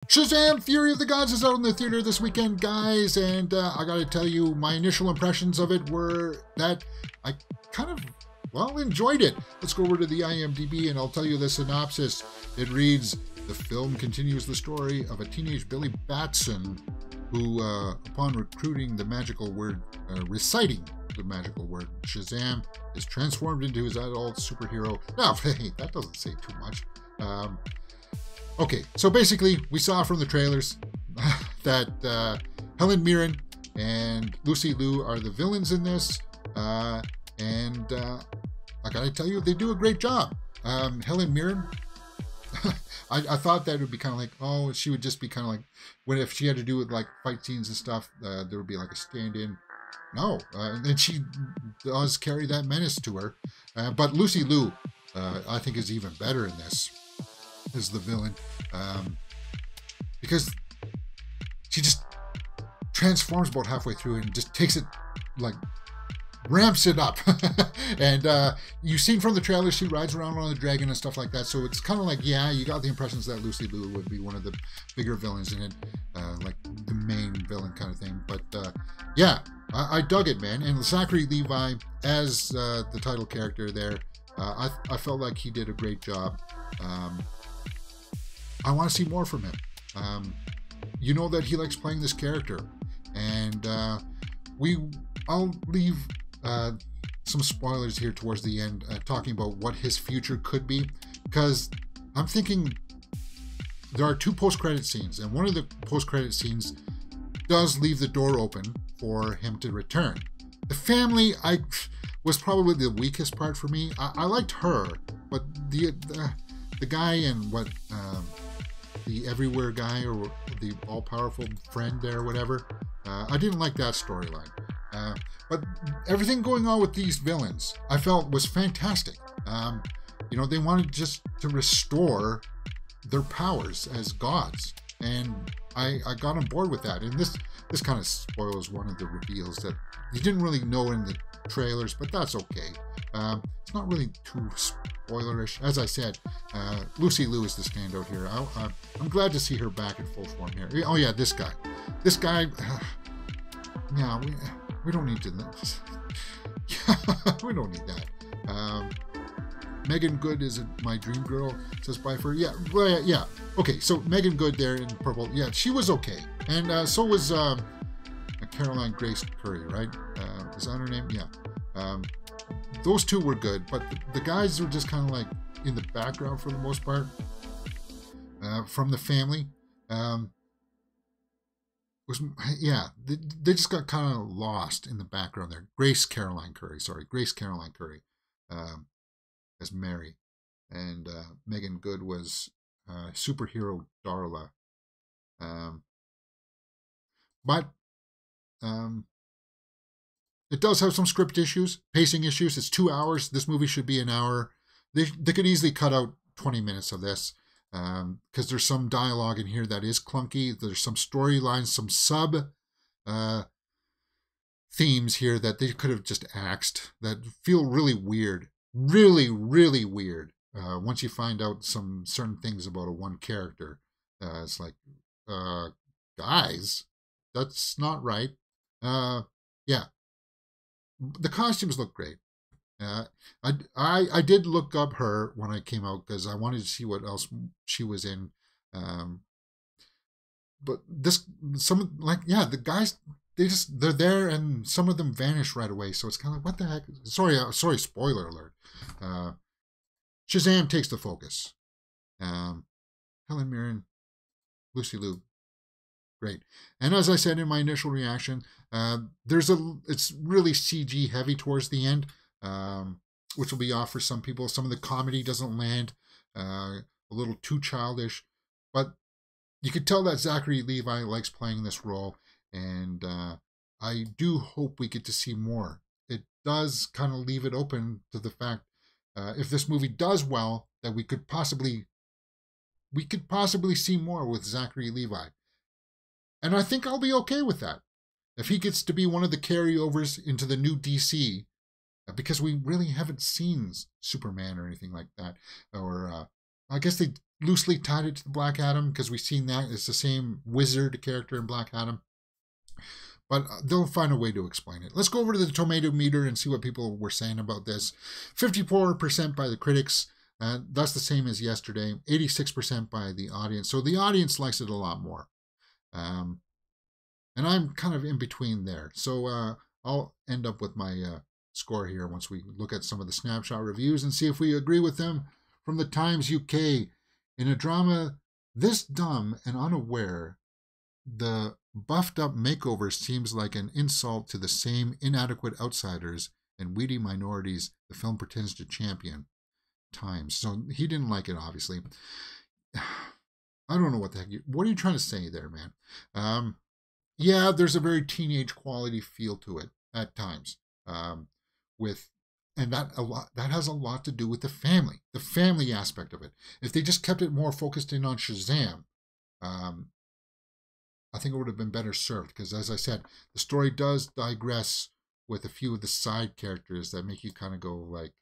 Shazam Fury of the Gods is out in the theater this weekend, guys, and I gotta tell you, my initial impressions of it were that I kind of, well, enjoyed it. Let's go over to the IMDb and I'll tell you the synopsis. It reads, the film continues the story of a teenage Billy Batson who, upon recruiting the magical word, reciting the magical word Shazam, is transformed into his adult superhero. Now, hey, that doesn't say too much. Okay, so basically, we saw from the trailers that Helen Mirren and Lucy Liu are the villains in this, and I gotta tell you, they do a great job. Helen Mirren, I thought that would be kind of like, oh, she would just be kind of like, if she had to do with like fight scenes and stuff, there would be like a stand-in. No, and she does carry that menace to her. But Lucy Liu, I think, is even better in this as the villain, because she just transforms about halfway through and just takes it, like, ramps it up. And you've seen from the trailer, she rides around on the dragon and stuff like that, so it's kind of like, yeah, you got the impressions that Lucy Liu would be one of the bigger villains in it, like the main villain kind of thing. But yeah, I dug it, man. And Zachary Levi as the title character there, I felt like he did a great job. I want to see more from him. You know that he likes playing this character, and I'll leave some spoilers here towards the end, talking about what his future could be, because I'm thinking there are 2 post-credit scenes, and one of the post-credit scenes does leave the door open for him to return. The family, was probably the weakest part for me. I liked her, but the guy and what the everywhere guy, or the all-powerful friend there, or whatever, I didn't like that storyline. But everything going on with these villains, I felt was fantastic. You know, they wanted just to restore their powers as gods, and I got on board with that. And this kind of spoils one of the reveals that you didn't really know in the trailers, but that's okay. It's not really too spoilerish. As I said, Lucy Liu is the standout here. I'm glad to see her back in full form here. Oh yeah, this guy, yeah, we don't need to. We don't need that. Megan Good is my dream girl, says Byford. Yeah, well, yeah. Okay, so Megan Good there in purple. Yeah, she was okay, and so was Caroline Grace Curry, right? Is that her name? Yeah. Those 2 were good, but the guys were just kind of like in the background for the most part. From the family, they just got kind of lost in the background there. Grace Caroline Curry as Mary, and Megan Good was superhero Darla. But it does have some script issues, pacing issues. It's 2 hours. This movie should be an hour. They could easily cut out 20 minutes of this, because there's some dialogue in here that is clunky. There's some storylines, some sub themes here that they could have just axed that feel really weird. Really, really weird. Once you find out some certain things about a one character, it's like, guys, that's not right. Yeah. The costumes look great. I did look up her when I came out because I wanted to see what else she was in. But the guys, they're there, and some of them vanish right away. So it's kind of like, what the heck? Sorry, spoiler alert. Shazam takes the focus. Helen Mirren, Lucy Liu, great. And as I said in my initial reaction, it's really CG heavy towards the end, which will be off for some people. Some of the comedy doesn't land, a little too childish, but you could tell that Zachary Levi likes playing this role, and I do hope we get to see more. It does kind of leave it open to the fact, if this movie does well, that we could possibly see more with Zachary Levi. And I think I'll be okay with that. If he gets to be one of the carryovers into the new DC, because we really haven't seen Superman or anything like that, or I guess they loosely tied it to the Black Adam because we've seen that. It's the same wizard character in Black Adam. But they'll find a way to explain it. Let's go over to the tomato meter and see what people were saying about this. 54% by the critics. That's the same as yesterday. 86% by the audience. So the audience likes it a lot more. And I'm kind of in between there. So I'll end up with my score here once we look at some of the snapshot reviews and see if we agree with them. From the Times UK, in a drama this dumb and unaware, the buffed up makeover seems like an insult to the same inadequate outsiders and weedy minorities the film pretends to champion. Times. So he didn't like it, obviously. I don't know what the heck what are you trying to say there, man? Yeah, there's a very teenage quality feel to it at times. And that has a lot to do with the family aspect of it. If they just kept it more focused in on Shazam, I think it would have been better served, because as I said, the story does digress with a few of the side characters that make you kind of go like,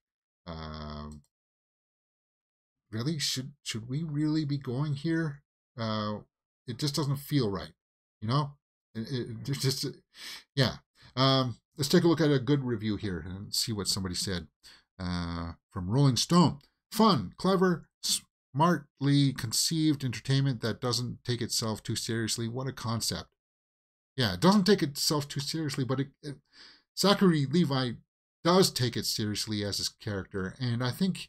really, should we really be going here? It just doesn't feel right, you know. It just, yeah. Let's take a look at a good review here and see what somebody said. From Rolling Stone: fun, clever, smartly conceived entertainment that doesn't take itself too seriously. What a concept! Yeah, it doesn't take itself too seriously, but Zachary Levi does take it seriously as his character, and I think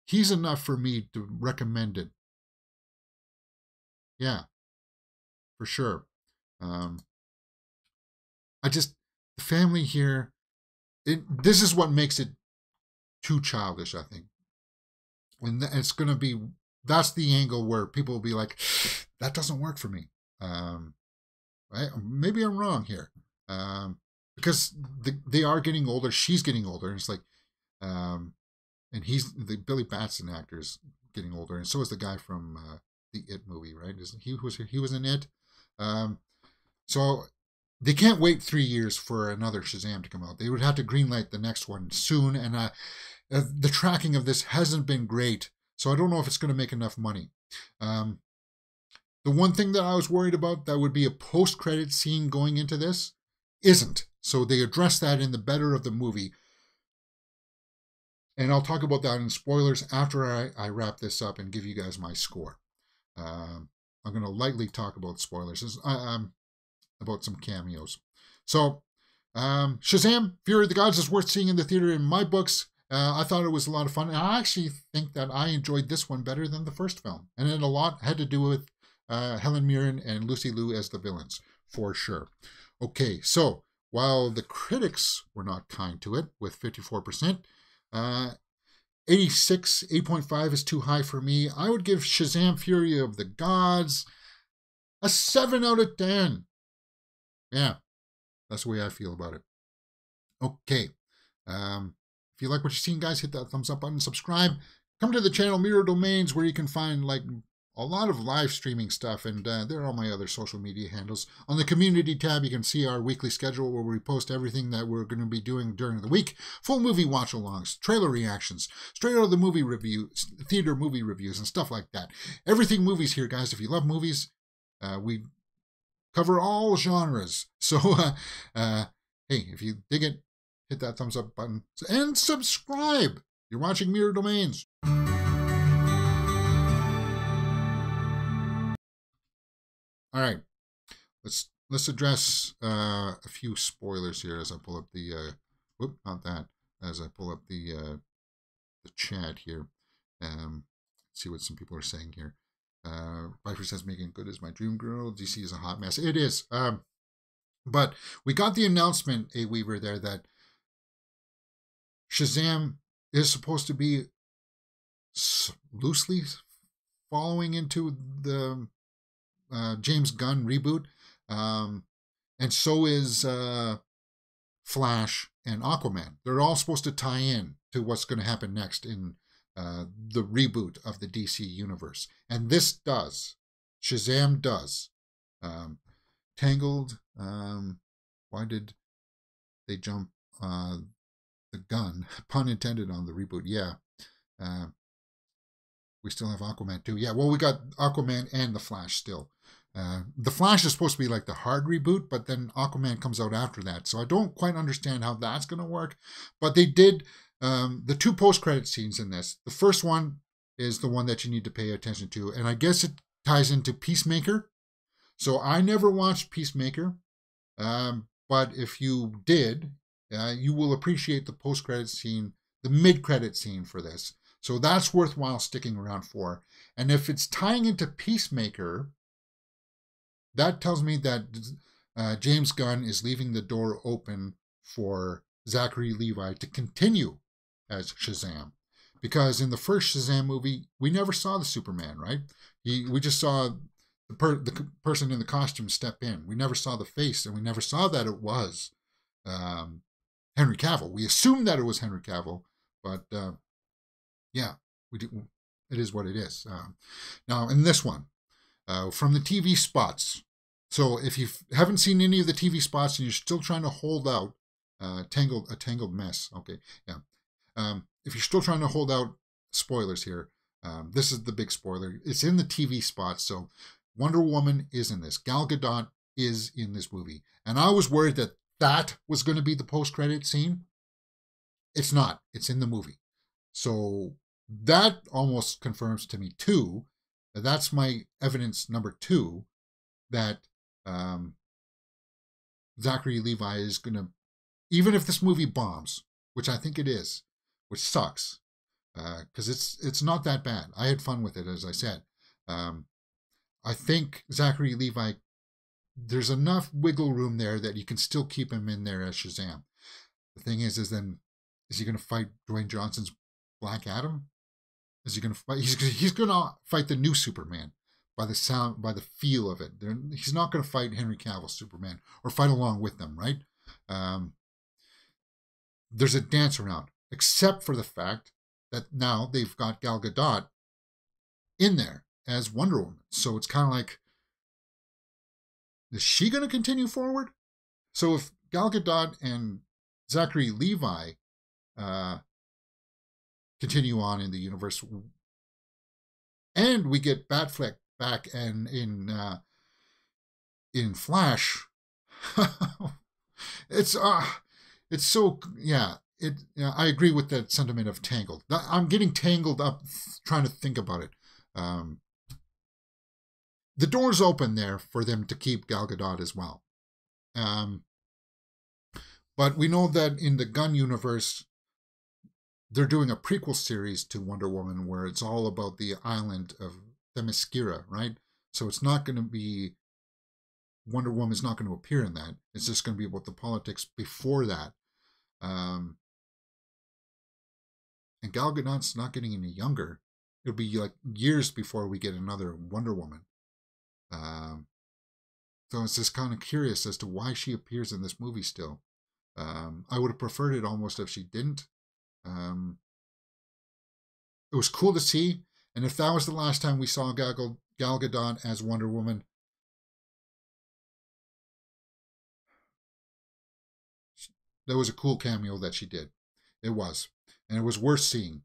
he's enough for me to recommend it. Yeah, for sure. The family here, this is what makes it too childish, I think. And it's going to be, that's the angle where people will be like, that doesn't work for me. Right? Maybe I'm wrong here. Because they are getting older. She's getting older. And it's like, and the Billy Batson actor is getting older. And so is the guy from the It movie, right? He was in It. So they can't wait 3 years for another Shazam to come out. They would have to greenlight the next one soon, and the tracking of this hasn't been great, so I don't know if it's going to make enough money. The one thing that I was worried about that would be a post-credit scene going into this isn't. So they address that in the better of the movie. And I'll talk about that in spoilers after I wrap this up and give you guys my score. I'm going to lightly talk about spoilers. About some cameos. So, Shazam Fury of the Gods is worth seeing in the theater in my books. I thought it was a lot of fun, and I actually think that I enjoyed this one better than the first film. And it a lot had to do with Helen Mirren and Lucy Liu as the villains, for sure. Okay, so while the critics were not kind to it with 54%, 86, 8.5 is too high for me. I would give Shazam Fury of the Gods a 7 out of 10. Yeah, that's the way I feel about it. Okay. If you like what you've seen, guys, hit that thumbs up button, subscribe. Come to the channel Mirror Domains, where you can find like a lot of live streaming stuff, and there are all my other social media handles. On the community tab, you can see our weekly schedule where we post everything that we're going to be doing during the week. Full movie watch-alongs, trailer reactions, straight out of the movie reviews, theater movie reviews, and stuff like that. Everything movies here, guys. If you love movies, we cover all genres. So, hey, if you dig it, hit that thumbs up button and subscribe. You're watching Mirror Domains. All right, let's address a few spoilers here as I pull up the as I pull up the chat here. See what some people are saying here. Piper says Megan Good is my dream girl. DC is a hot mess. It is. But we got the announcement, A. Weaver, there that Shazam is supposed to be loosely following into the James Gunn reboot. And so is Flash and Aquaman. They're all supposed to tie in to what's going to happen next in the reboot of the DC universe. And this does. Shazam does. Tangled. Why did they jump the gun? Pun intended on the reboot. Yeah. We still have Aquaman too. Yeah, well, we got Aquaman and The Flash still. The Flash is supposed to be like the hard reboot, but then Aquaman comes out after that. So I don't quite understand how that's going to work. But they did the 2 post-credit scenes in this. The first one is the one that you need to pay attention to. And I guess it ties into Peacemaker. So I never watched Peacemaker. But if you did, you will appreciate the post-credit scene, the mid-credit scene for this. So that's worthwhile sticking around for. And if it's tying into Peacemaker, that tells me that James Gunn is leaving the door open for Zachary Levi to continue as Shazam. Because in the first Shazam movie, we never saw the Superman, right? We just saw the person in the costume step in. We never saw the face, and we never saw that it was Henry Cavill. We assumed that it was Henry Cavill, but yeah, we do. It is what it is. Now, in this one, from the TV spots. So if you haven't seen any of the TV spots and you're still trying to hold out, a tangled mess. Okay, yeah. If you're still trying to hold out, spoilers here. This is the big spoiler. It's in the TV spots. So Wonder Woman is in this. Gal Gadot is in this movie. And I was worried that that was going to be the post-credit scene. It's not. It's in the movie. So that almost confirms to me, too. That's my evidence number 2 that Zachary Levi is going to, even if this movie bombs, which I think it is, which sucks, because it's not that bad. I had fun with it, as I said. I think Zachary Levi, there's enough wiggle room there that you can still keep him in there as Shazam. The thing is then, is he going to fight Dwayne Johnson's Black Adam? Is he going to fight? He's going to fight the new Superman by the sound, by the feel of it. He's not going to fight Henry Cavill's Superman or fight along with them, right? There's a dance around, except for the fact that now they've got Gal Gadot in there as Wonder Woman. So it's kind of like, is she going to continue forward? So if Gal Gadot and Zachary Levi continue on in the universe, and we get Batfleck back and in Flash, it's so, yeah. I agree with that sentiment of tangled. I'm getting tangled up trying to think about it. The door's open there for them to keep Gal Gadot as well. But we know that in the Gunn universe, they're doing a prequel series to Wonder Woman where it's all about the island of Themyscira, right? So it's not going to be, Wonder Woman is not going to appear in that. It's just going to be about the politics before that. And Gal Gadot's not getting any younger. It'll be like years before we get another Wonder Woman. So it's just kind of curious as to why she appears in this movie still. I would have preferred it almost if she didn't. It was cool to see, and if that was the last time we saw Gal Gadot as Wonder Woman, that was a cool cameo that she did. It was, and it was worth seeing.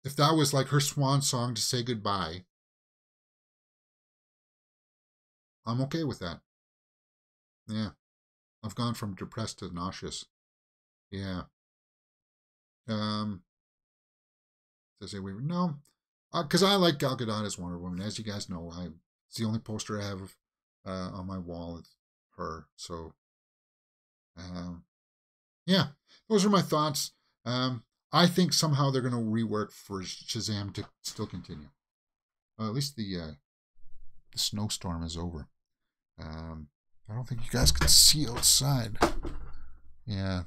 If that was like her swan song to say goodbye, I'm okay with that. Yeah, I've gone from depressed to nauseous. Yeah. No, because I like Gal Gadot as Wonder Woman. As you guys know, it's the only poster I have on my wall. It's her. So, yeah, those are my thoughts. I think somehow they're going to rework for Shazam to still continue. At least the snowstorm is over. I don't think you guys can see outside. Yeah.